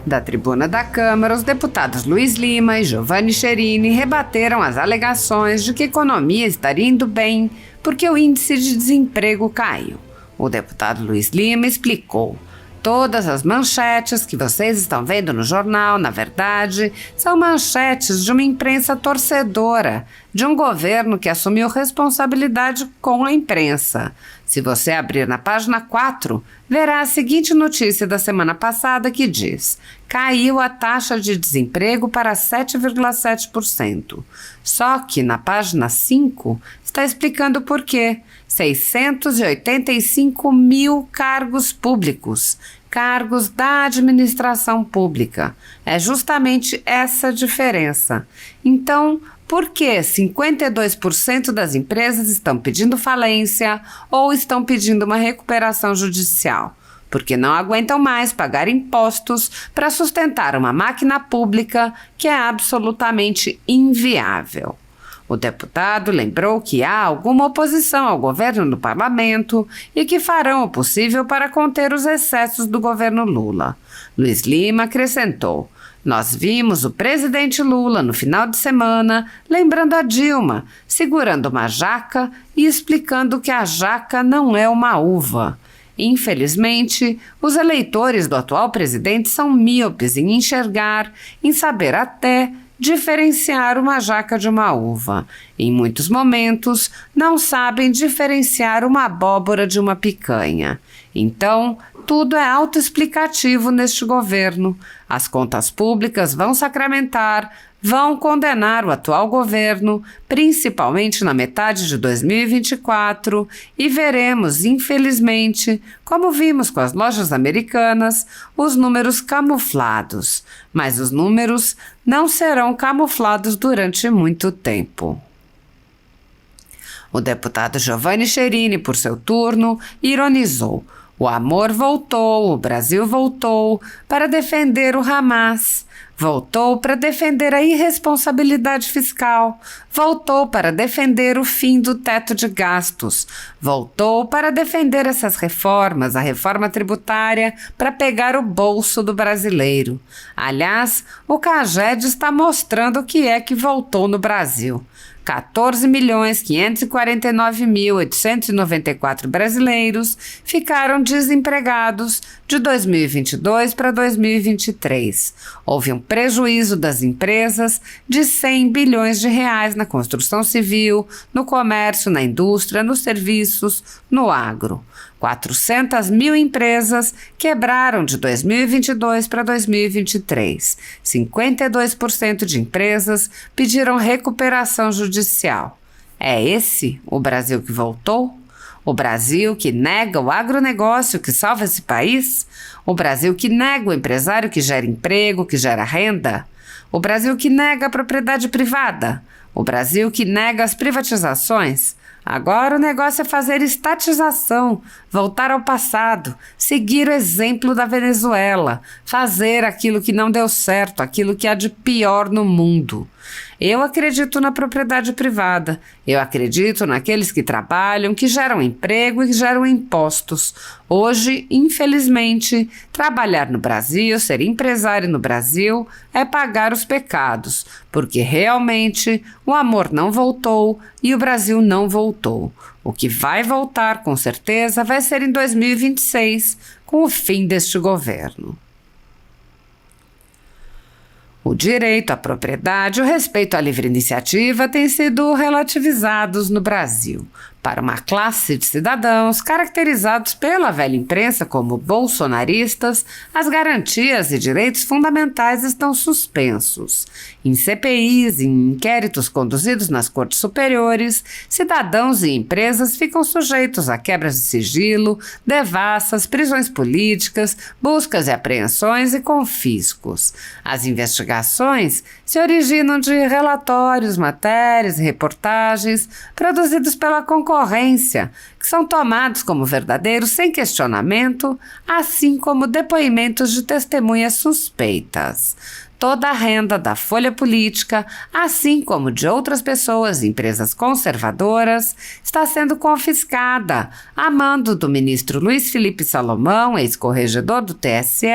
Da tribuna da Câmara, os deputados Luiz Lima e Giovanni Cherini rebateram as alegações de que a economia estaria indo bem porque o índice de desemprego caiu. O deputado Luiz Lima explicou: todas as manchetes que vocês estão vendo no jornal, na verdade, são manchetes de uma imprensa torcedora, de um governo que assumiu responsabilidade com a imprensa. Se você abrir na página 4, verá a seguinte notícia da semana passada que diz: caiu a taxa de desemprego para 7,7%. Só que na página 5 está explicando por quê. 685 mil cargos públicos, cargos da administração pública. É justamente essa diferença. Então, por que 52% das empresas estão pedindo falência ou estão pedindo uma recuperação judicial? Porque não aguentam mais pagar impostos para sustentar uma máquina pública que é absolutamente inviável. O deputado lembrou que há alguma oposição ao governo no parlamento e que farão o possível para conter os excessos do governo Lula. Luiz Lima acrescentou: nós vimos o presidente Lula no final de semana lembrando a Dilma, segurando uma jaca e explicando que a jaca não é uma uva. Infelizmente, os eleitores do atual presidente são míopes em enxergar, em saber até diferenciar uma jaca de uma uva. Em muitos momentos, não sabem diferenciar uma abóbora de uma picanha. Então, tudo é autoexplicativo neste governo. As contas públicas vão sacramentar, vão condenar o atual governo, principalmente na metade de 2024, e veremos, infelizmente, como vimos com as lojas americanas, os números camuflados. Mas os números não serão camuflados durante muito tempo. O deputado Giovanni Cherini, por seu turno, ironizou: o amor voltou, o Brasil voltou para defender o Hamas. Voltou para defender a irresponsabilidade fiscal, voltou para defender o fim do teto de gastos, voltou para defender essas reformas, a reforma tributária, para pegar o bolso do brasileiro. Aliás, o CAGED está mostrando o que é que voltou no Brasil. 14.549.894 brasileiros ficaram desempregados de 2022 para 2023. Houve um prejuízo das empresas de 100 bilhões de reais na construção civil, no comércio, na indústria, nos serviços, no agro. 400 mil empresas quebraram de 2022 para 2023. 52% de empresas pediram recuperação judicial. É esse o Brasil que voltou? O Brasil que nega o agronegócio que salva esse país? O Brasil que nega o empresário que gera emprego, que gera renda? O Brasil que nega a propriedade privada? O Brasil que nega as privatizações? Agora o negócio é fazer estatização, voltar ao passado, seguir o exemplo da Venezuela, fazer aquilo que não deu certo, aquilo que há de pior no mundo. Eu acredito na propriedade privada, eu acredito naqueles que trabalham, que geram emprego e que geram impostos. Hoje, infelizmente, trabalhar no Brasil, ser empresário no Brasil, é pagar os pecados, porque realmente o amor não voltou e o Brasil não voltou. O que vai voltar, com certeza, vai ser em 2026, com o fim deste governo. O direito à propriedade e o respeito à livre iniciativa têm sido relativizados no Brasil. Para uma classe de cidadãos caracterizados pela velha imprensa como bolsonaristas, as garantias e direitos fundamentais estão suspensos. Em CPIs, em inquéritos conduzidos nas cortes superiores, cidadãos e empresas ficam sujeitos a quebras de sigilo, devassas, prisões políticas, buscas e apreensões e confiscos. As investigações se originam de relatórios, matérias e reportagens produzidos pela concorrência, que são tomados como verdadeiros sem questionamento, assim como depoimentos de testemunhas suspeitas. toda a renda da folha política, assim como de outras pessoas e empresas conservadoras, está sendo confiscada, a mando do ministro Luiz Felipe Salomão, ex-corregedor do TSE,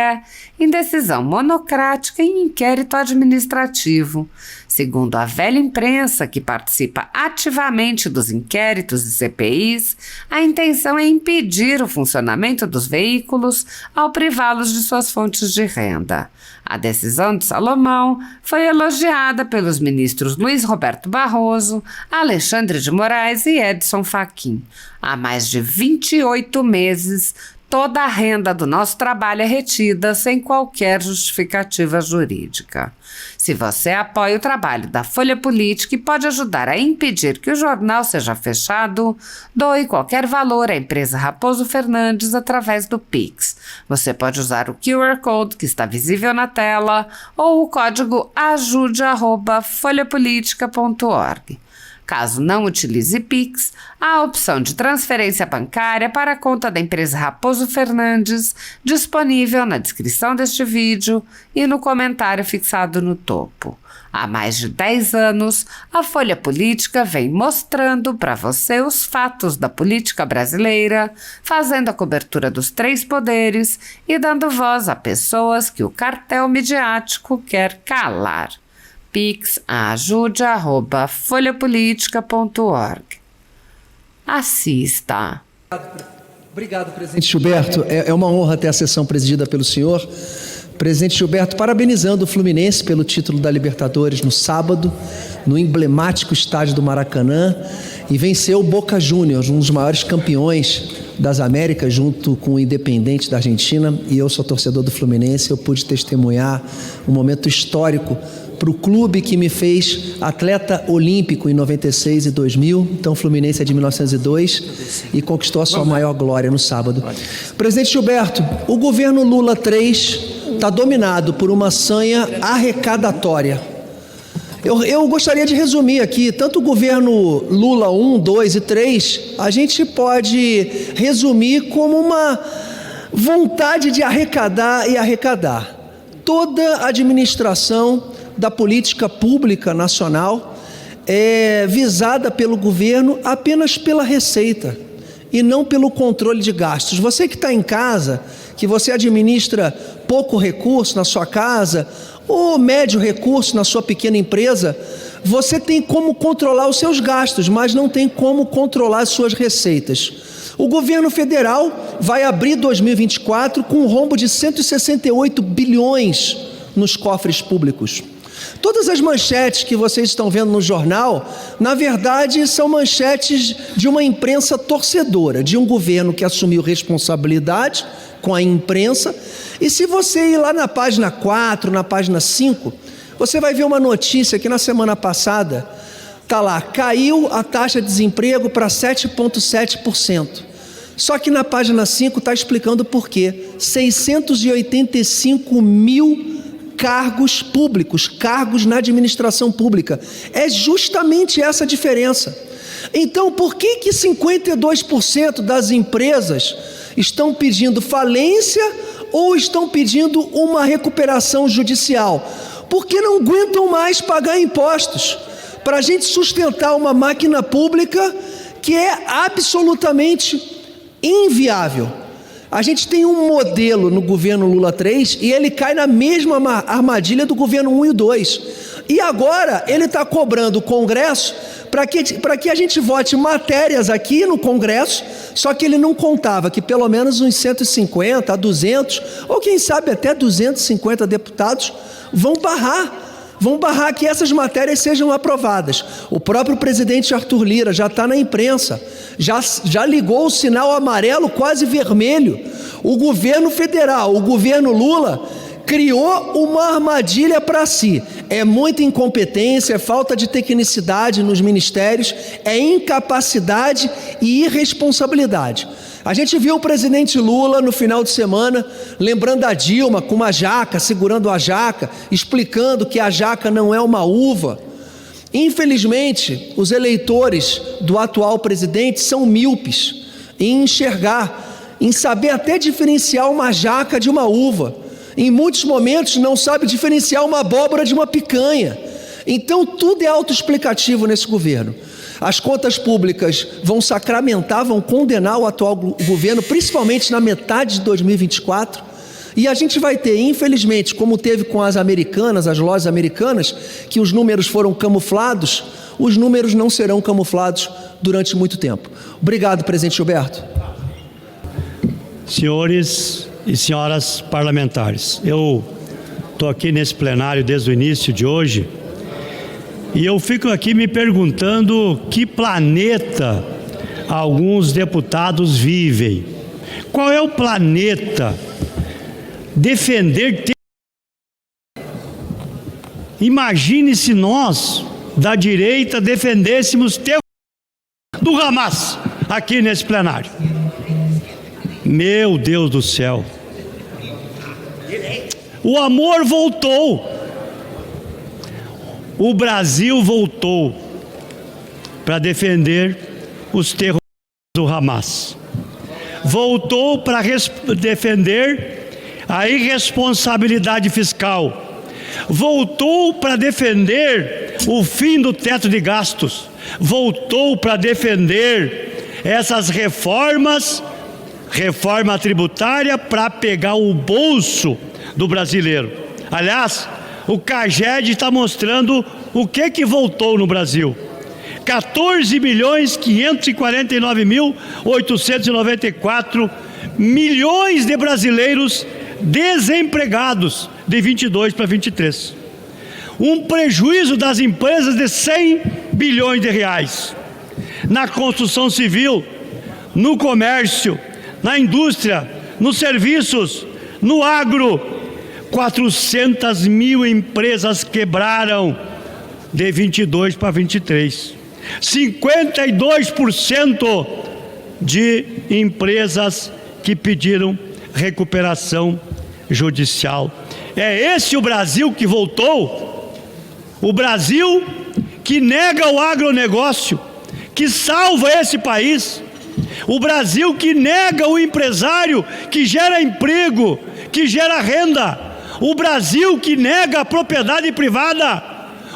em decisão monocrática em inquérito administrativo. Segundo a velha imprensa, que participa ativamente dos inquéritos e CPIs, a intenção é impedir o funcionamento dos veículos ao privá-los de suas fontes de renda. A decisão de Salomão foi elogiada pelos ministros Luiz Roberto Barroso, Alexandre de Moraes e Edson Fachin. Há mais de 28 meses, toda a renda do nosso trabalho é retida sem qualquer justificativa jurídica. Se você apoia o trabalho da Folha Política e pode ajudar a impedir que o jornal seja fechado, doe qualquer valor à empresa Raposo Fernandes através do Pix. Você pode usar o QR Code que está visível na tela ou o código ajude@folhapolitica.org. Caso não utilize Pix, há a opção de transferência bancária para a conta da empresa Raposo Fernandes, disponível na descrição deste vídeo e no comentário fixado no topo. Há mais de 10 anos, a Folha Política vem mostrando para você os fatos da política brasileira, fazendo a cobertura dos 3 poderes e dando voz a pessoas que o cartel midiático quer calar. Pix ajude@folhapolitica.org. Assista. Obrigado, presidente Gilberto. É uma honra ter a sessão presidida pelo senhor. Presidente Gilberto, parabenizando o Fluminense pelo título da Libertadores no sábado, no emblemático estádio do Maracanã, e venceu o Boca Juniors, um dos maiores campeões das Américas, junto com o Independente da Argentina, e eu sou torcedor do Fluminense. Eu pude testemunhar um momento histórico para o clube que me fez atleta olímpico em 96 e 2000, então o Fluminense é de 1902 e conquistou a sua maior glória no sábado. Presidente Gilberto, o governo Lula 3 está dominado por uma sanha arrecadatória. Eu gostaria de resumir aqui, tanto o governo Lula 1, 2 e 3, a gente pode resumir como uma vontade de arrecadar e arrecadar. Toda a administração da política pública nacional é visada pelo governo apenas pela receita e não pelo controle de gastos. Você que está em casa, que você administra pouco recurso na sua casa ou médio recurso na sua pequena empresa, você tem como controlar os seus gastos, mas não tem como controlar as suas receitas. O governo federal vai abrir 2024 com um rombo de 168 bilhões nos cofres públicos. Todas as manchetes que vocês estão vendo no jornal, na verdade, são manchetes de uma imprensa torcedora, de um governo que assumiu responsabilidade com a imprensa. E se você ir lá na página 4, na página 5, você vai ver uma notícia que na semana passada está lá: caiu a taxa de desemprego para 7,7%. Só que na página 5 está explicando por quê. 685 mil cargos públicos, cargos na administração pública. É justamente essa a diferença. Então, por que 52% das empresas estão pedindo falência ou estão pedindo uma recuperação judicial? Porque não aguentam mais pagar impostos para a gente sustentar uma máquina pública que é absolutamente inviável. A gente tem um modelo no governo Lula 3 e ele cai na mesma armadilha do governo 1 e 2. E agora ele está cobrando o Congresso para que a gente vote matérias aqui no Congresso, só que ele não contava que pelo menos uns 150 a 200, ou quem sabe até 250 deputados vão barrar que essas matérias sejam aprovadas. O próprio presidente Arthur Lira já está na imprensa, já ligou o sinal amarelo quase vermelho. O governo federal, o governo Lula, criou uma armadilha para si. É muita incompetência, é falta de tecnicidade nos ministérios, é incapacidade e irresponsabilidade. A gente viu o presidente Lula no final de semana lembrando a Dilma com uma jaca, segurando a jaca, explicando que a jaca não é uma uva. Infelizmente, os eleitores do atual presidente são míopes em enxergar, em saber até diferenciar uma jaca de uma uva. Em muitos momentos não sabe diferenciar uma abóbora de uma picanha. Então tudo é autoexplicativo nesse governo. As contas públicas vão sacramentar, vão condenar o atual governo, principalmente na metade de 2024. E a gente vai ter, infelizmente, como teve com as americanas, as lojas americanas, que os números foram camuflados, os números não serão camuflados durante muito tempo. Obrigado, presidente Gilberto. Senhores e senhoras parlamentares, eu estou aqui nesse plenário desde o início de hoje e eu fico aqui me perguntando que planeta alguns deputados vivem. Qual é o planeta defender? Imagine se nós, da direita, defendêssemos terror do Hamas aqui nesse plenário. Meu Deus do céu. O amor voltou. O Brasil voltou para defender os terroristas do Hamas. Voltou para defender a irresponsabilidade fiscal. Voltou para defender o fim do teto de gastos. Voltou para defender essas reformas, reforma tributária para pegar o bolso do brasileiro. Aliás, o CAGED está mostrando o que voltou no Brasil. 14.549.894 milhões de brasileiros desempregados de 22 para 23. Um prejuízo das empresas de 100 bilhões de reais. Na construção civil, no comércio, na indústria, nos serviços, no agro, 400 mil empresas quebraram de 22 para 23. 52% de empresas que pediram recuperação judicial. É esse o Brasil que voltou? O Brasil que nega o agronegócio, que salva esse país? O Brasil que nega o empresário, que gera emprego, que gera renda? O Brasil que nega a propriedade privada?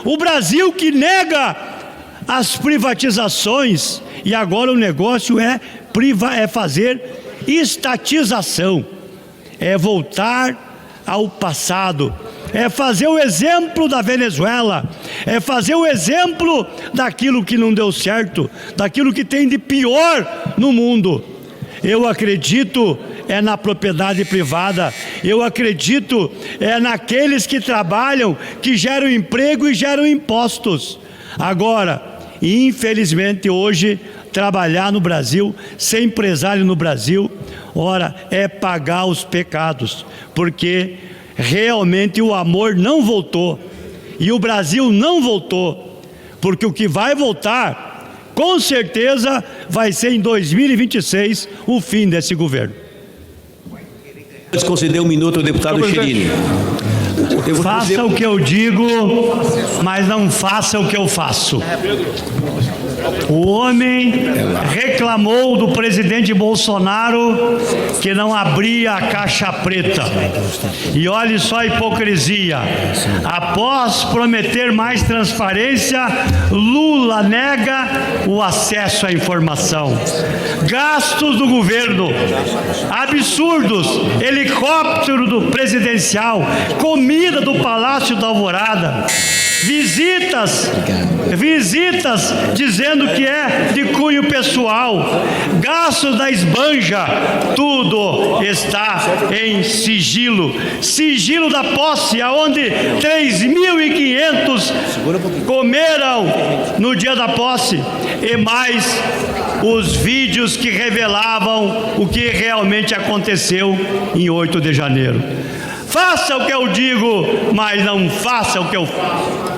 O Brasil que nega as privatizações? E agora o negócio é fazer estatização, é voltar ao passado, é fazer o exemplo da Venezuela, é fazer o exemplo daquilo que não deu certo, daquilo que tem de pior no mundo. Eu acredito na propriedade privada, eu acredito naqueles que trabalham, que geram emprego e geram impostos. Agora, infelizmente hoje, trabalhar no Brasil, ser empresário no Brasil, ora, é pagar os pecados, porque realmente o amor não voltou, e o Brasil não voltou, porque o que vai voltar, com certeza, vai ser em 2026 o fim desse governo. Conceder um minuto ao deputado Chirini. Faça o que eu digo, mas não faça o que eu faço. O homem reclamou do presidente Bolsonaro que não abria a caixa preta. E olhe só a hipocrisia. Após prometer mais transparência, Lula nega o acesso à informação. Gastos do governo absurdos, helicóptero do presidencial, comida do Palácio da Alvorada, visitas dizendo que é de cunho pessoal, gastos da esbanja, tudo está em sigilo da posse, aonde 3.500 comeram no dia da posse, e mais os vídeos que revelavam o que realmente aconteceu em 8 de janeiro. Faça o que eu digo, mas não faça o que eu faço.